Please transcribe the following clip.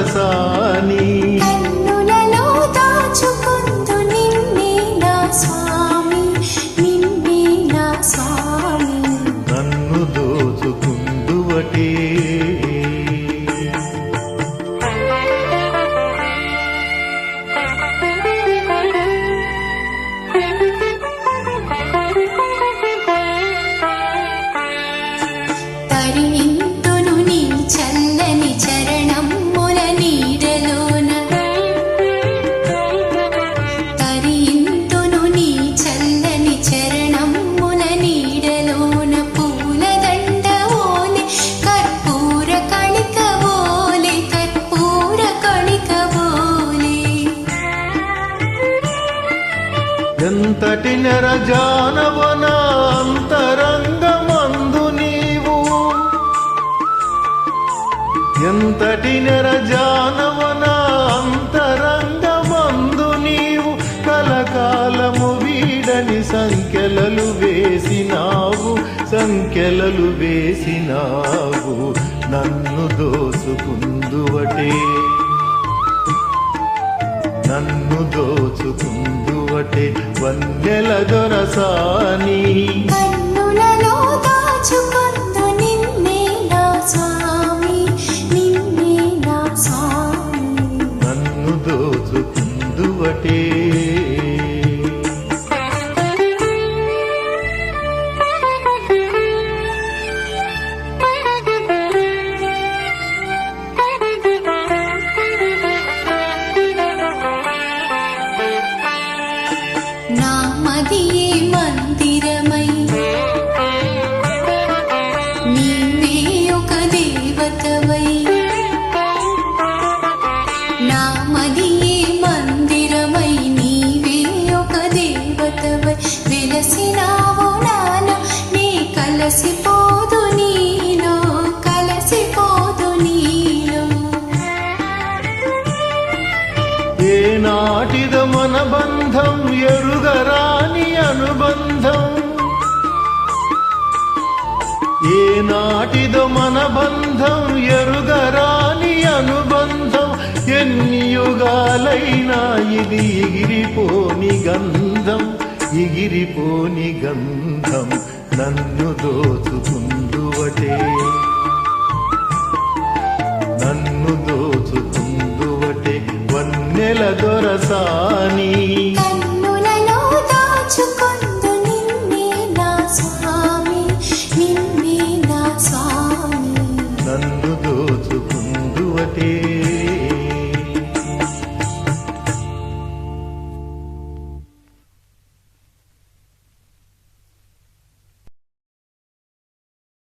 దొరసాని కన్నులలో దాచుకుందు నిన్నే నా స్వామి, నిన్నే నా స్వామి. నన్ను దోచుకుందువటే తరింతును నీ చల్లని చరణమ్ముల నీడలోన, తరింతును నీ చల్లని చరణమ్ముల నీడలోన. పూలదండ ఓలే కర్పూర కణిక ఓలే, కర్పూర కణిక ఓలే. ఎంతటి నెరజానవన అంతరంగమందు నీవు, ఎంతటి నెరజానవన అంతరంగమందు నీవు. కలకాలము వీడని సంఖ్యలలు వేసినావు, సంఖ్యలలు వేసినావు. నన్ను దోచుకుందువటే, నన్ను దోచుకుందువటే వన్నెల దొరసాని. కన్నులలో దాచుకుందు నిన్నే నా స్వామి, నిన్నే నా స్వామి. నన్ను దోచుకుందువటే నా మదియే మందిరమై నీవే ఒక దేవతవై, నా మదియే మందిరమై నీవే ఒక దేవతవై. వెలసినావు నాలో నీ కలసిపోదు నీలో, కలసిపోదు నీలో. ఏనాటిద మన బంధం ఎరుగరాని అనుబంధం, ఏనాటిద మన బంధం ఎరుగరాని అనుబంధం. ఎన్ని యుగాలైనా ఇది ఎగిరిపోని గంధం, ఎగిరిపోని గంధం. నన్ను దోచుకుందువటే, నన్ను దోచుకుందువటే వన్నెల దొరసా